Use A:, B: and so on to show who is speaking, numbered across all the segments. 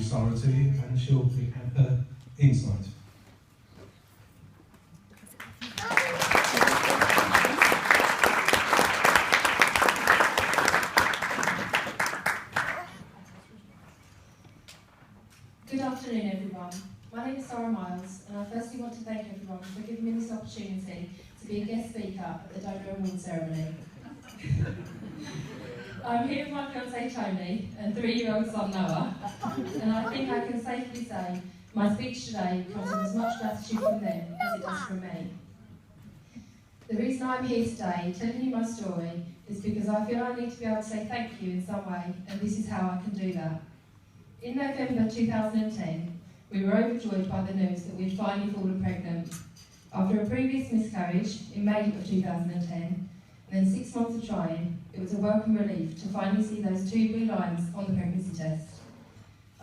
A: authority, and she'll present her insight.
B: Good afternoon, everyone. My name is Sarah Miles, and I firstly want to thank everyone for giving me this opportunity to be a guest speaker at the Donor Award ceremony. I'm here with my fiancé Tony and 3-year-old son Noah, and I think I can safely say my speech today comes with as much gratitude from them as it does from me. The reason I'm here today telling you my story is because I feel I need to be able to say thank you in some way, and this is how I can do that. In November 2010, we were overjoyed by the news that we had finally fallen pregnant. After a previous miscarriage in May of 2010, and then 6 months of trying, it was a welcome relief to finally see those 2 blue lines on the pregnancy test.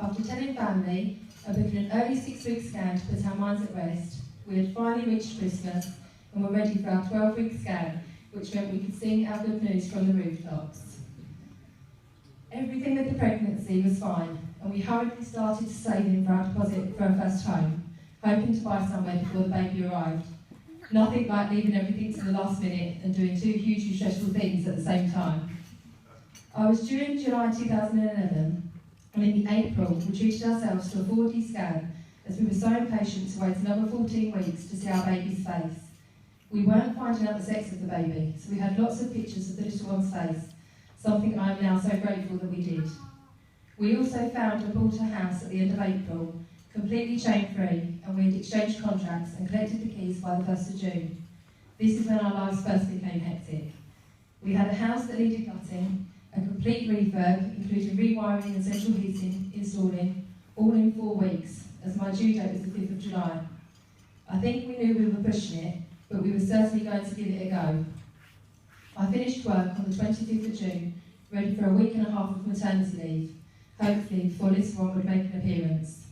B: After telling family and booking an early 6-week scan to put our minds at rest, we had finally reached Christmas and were ready for our 12-week scan, which meant we could sing our good news from the rooftops. Everything with the pregnancy was fine, and we hurriedly started saving for our deposit for our first home, hoping to buy somewhere before the baby arrived. Nothing like leaving everything to the last minute and doing 2 hugely stressful things at the same time. I was due in July 2011, and in April we treated ourselves to a 4D scan as we were so impatient to wait another 14 weeks to see our baby's face. We weren't finding out the sex of the baby, so we had lots of pictures of the little one's face, something I am now so grateful that we did. We also found and bought a house at the end of April, completely chain-free, and we had exchanged contracts and collected the keys by the 1st of June. This is when our lives first became hectic. We had a house that needed gutting, a complete refurb, including rewiring and central heating, installing, all in 4 weeks, as my due date was the 5th of July. I think we knew we were pushing it, but we were certainly going to give it a go. I finished work on the 25th of June, ready for a week and a half of maternity leave, hopefully before little one would make an appearance.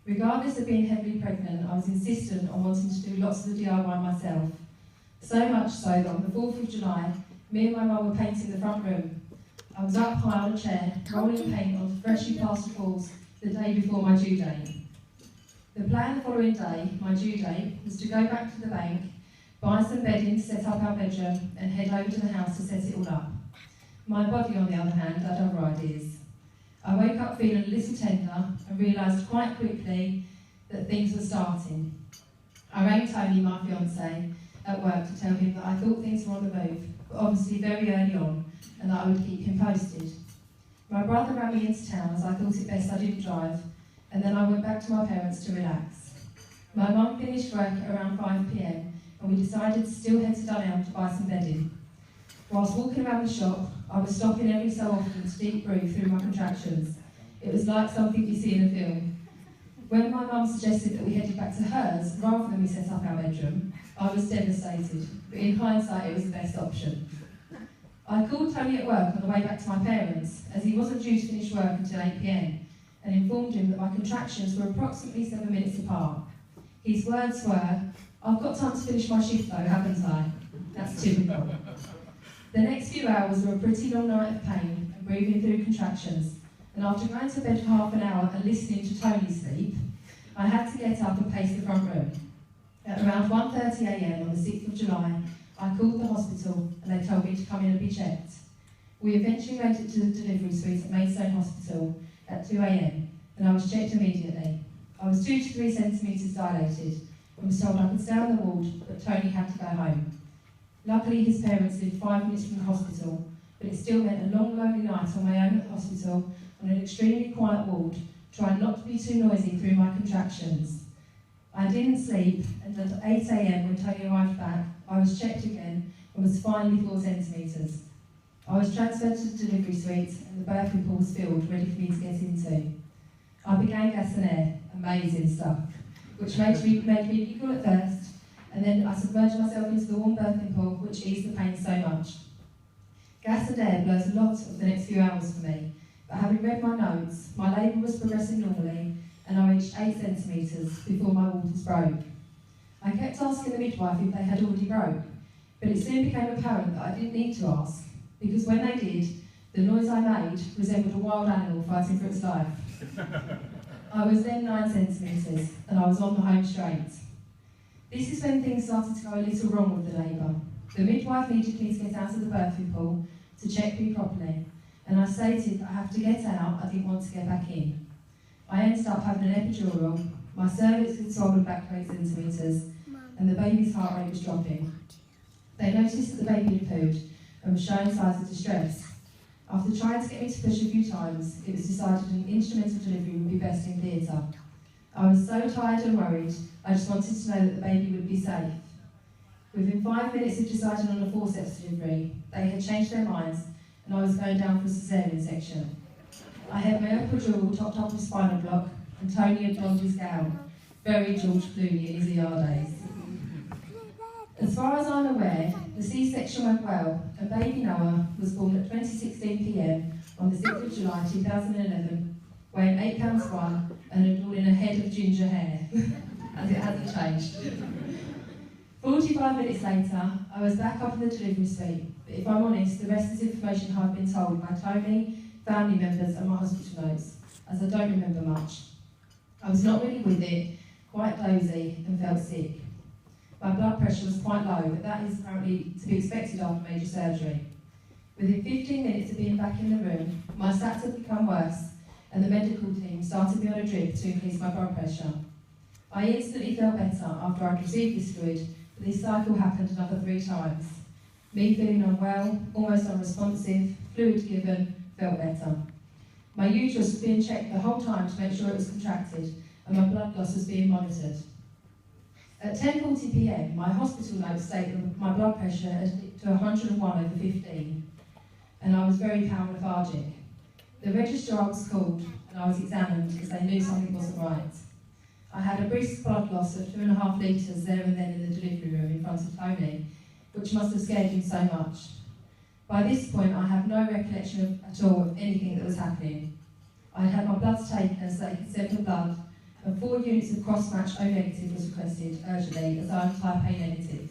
B: Regardless of being heavily pregnant, I was insistent on wanting to do lots of the DIY myself. So much so that on the 4th of July, me and my mum were painting the front room. I was up high on a chair, rolling paint onto freshly plastered walls the day before my due date. The plan the following day, my due date, was to go back to the bank, buy some bedding to set up our bedroom, and head over to the house to set it all up. My body, on the other hand, had other ideas. I woke up feeling a little tender and realised quite quickly that things were starting. I rang Tony, my fiancé, at work to tell him that I thought things were on the move, but obviously very early on, and that I would keep him posted. My brother ran me into town as I thought it best I didn't drive, and then I went back to my parents to relax. My mum finished work at around 5 p.m, and we decided to still head to Dunelm to buy some bedding. Whilst walking around the shop, I was stopping every so often to deep breathe through my contractions. It was like something you see in a film. When my mum suggested that we headed back to hers, rather than we set up our bedroom, I was devastated, but in hindsight it was the best option. I called Tony at work on the way back to my parents, as he wasn't due to finish work until 8 p.m, and informed him that my contractions were approximately 7 minutes apart. His words were, "I've got time to finish my shift though, haven't I?" That's typical. The next few hours were a pretty long night of pain and breathing through contractions, and after going to bed for half an hour and listening to Tony sleep, I had to get up and pace the front room. At around 1:30 a.m. on the 6th of July, I called the hospital and they told me to come in and be checked. We eventually made it to the delivery suite at Maidstone Hospital at 2 a.m, and I was checked immediately. I was 2 to 3 centimetres dilated and was told I could stay on the ward, but Tony had to go home. Luckily, his parents lived 5 minutes from the hospital, but it still meant a long, lonely night on my own at the hospital on an extremely quiet ward, trying not to be too noisy through my contractions. I didn't sleep, and at 8 a.m. when Tony arrived back, I was checked again and was finally 4 centimetres. I was transferred to the delivery suite, and the birthing pool was filled, ready for me to get into. I began gas and air, amazing stuff, which made me giggle at first, and then I submerged myself into the warm birthing pool, which eased the pain so much. Gas and air blurs a lot of the next few hours for me, but having read my notes, my labour was progressing normally, and I reached 8 centimetres before my waters broke. I kept asking the midwife if they had already broke, but it soon became apparent that I didn't need to ask, because when they did, the noise I made resembled a wild animal fighting for its life. I was then 9 centimetres and I was on the home straight. This is when things started to go a little wrong with the labour. The midwife needed me to get out of the birthing pool to check me properly, and I stated that I have to get out, I didn't want to get back in. I ended up having an epidural, my cervix had swollen back to 8 centimetres, and the baby's heart rate was dropping. They noticed that the baby had pooed and was showing signs of distress. After trying to get me to push a few times, it was decided an instrumental delivery would be best in theatre. I was so tired and worried, I just wanted to know that the baby would be safe. Within 5 minutes of deciding on a forceps delivery, they had changed their minds and I was going down for a caesarean section. I had my epidural topped up with spinal block and Tony had donned his gown, very George Clooney in his ER days. As far as I'm aware, the C-section went well and baby Noah was born at 20:16 p.m. on the 6th of July 2011, weighing 8 pounds 1 and adorning a head of ginger hair, as it hasn't changed. 45 minutes later, I was back up in the delivery suite, but if I'm honest, the rest is information I've been told by Tony, family members and my hospital notes, as I don't remember much. I was not really with it, quite dozy and felt sick. My blood pressure was quite low, but that is apparently to be expected after major surgery. Within 15 minutes of being back in the room, my stats had become worse and the medical team started me on a drip to increase my blood pressure. I instantly felt better after I'd received this fluid, but this cycle happened another 3 times. Me feeling unwell, almost unresponsive, fluid given, felt better. My uterus was being checked the whole time to make sure it was contracted and my blood loss was being monitored. At 10:40 p.m, my hospital notes state that my blood pressure had dipped to 101/15 and I was very pale and lethargic. The registrar was called and I was examined as they knew something wasn't right. I had a brisk blood loss of 2.5 litres there and then in the delivery room in front of Tony, which must have scared him so much. By this point, I have no recollection at all of anything that was happening. I had had my bloods taken as they could send for blood, and 4 units of cross-match O negative was requested urgently as I am type A negative.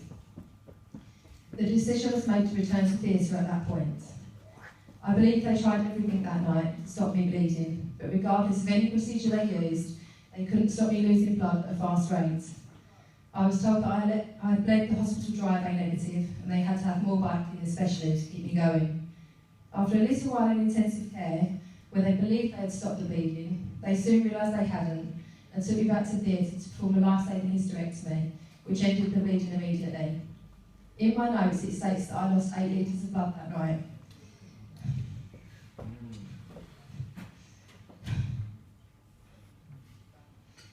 B: The decision was made to return to theatre at that point. I believe they tried everything that night to stop me bleeding, but regardless of any procedure they used, they couldn't stop me losing blood at a fast rate. I was told that I had bled the hospital dry A negative and they had to have more biopsy especially to keep me going. After a little while in intensive care, where they believed they had stopped the bleeding, they soon realised they hadn't and took me back to theatre to perform a life-saving hysterectomy, which ended the bleeding immediately. In my notes it states that I lost 8 litres of blood that night.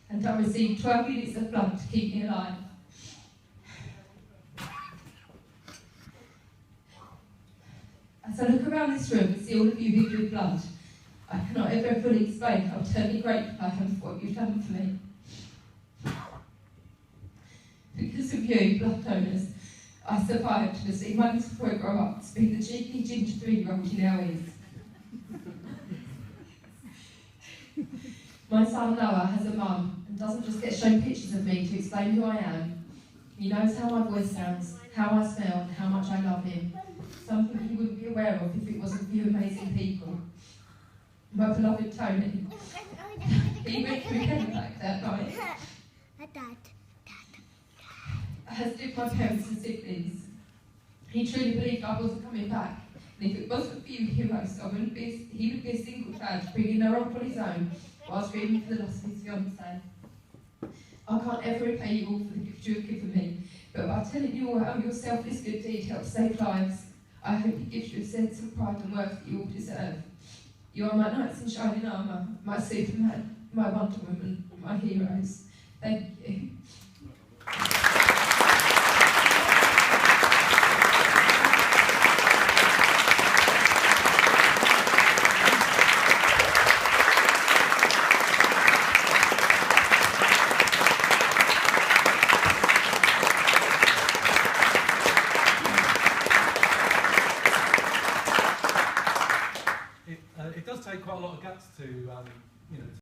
B: And I received 12 units of blood to keep me alive. As I look around this room and see all of you who give blood, I cannot ever fully explain how eternally grateful I am for what you've done for me. Because of you, blood donors, I survived to see my little boy grow up to be the cheeky ginger 3-year-old he now is. My son Noah has a mum and doesn't just get shown pictures of me to explain who I am. He knows how my voice sounds, how I smell and how much I love him. Something he wouldn't be aware of if it wasn't for you amazing people. My beloved Tony. He went through hell like that night. As did my parents and siblings. He truly believed I wasn't coming back. And if it wasn't for you heroes, he would be a single child bringing her up on his own whilst grieving for the loss of his fiancée. I can't ever repay you all for the gift you have given me, but by telling you all how your selfless good deed helped save lives, I hope it gives you a sense of pride and worth that you all deserve. You are my knights in shining armour, my Superman, my Wonder Woman, my heroes. Thank you.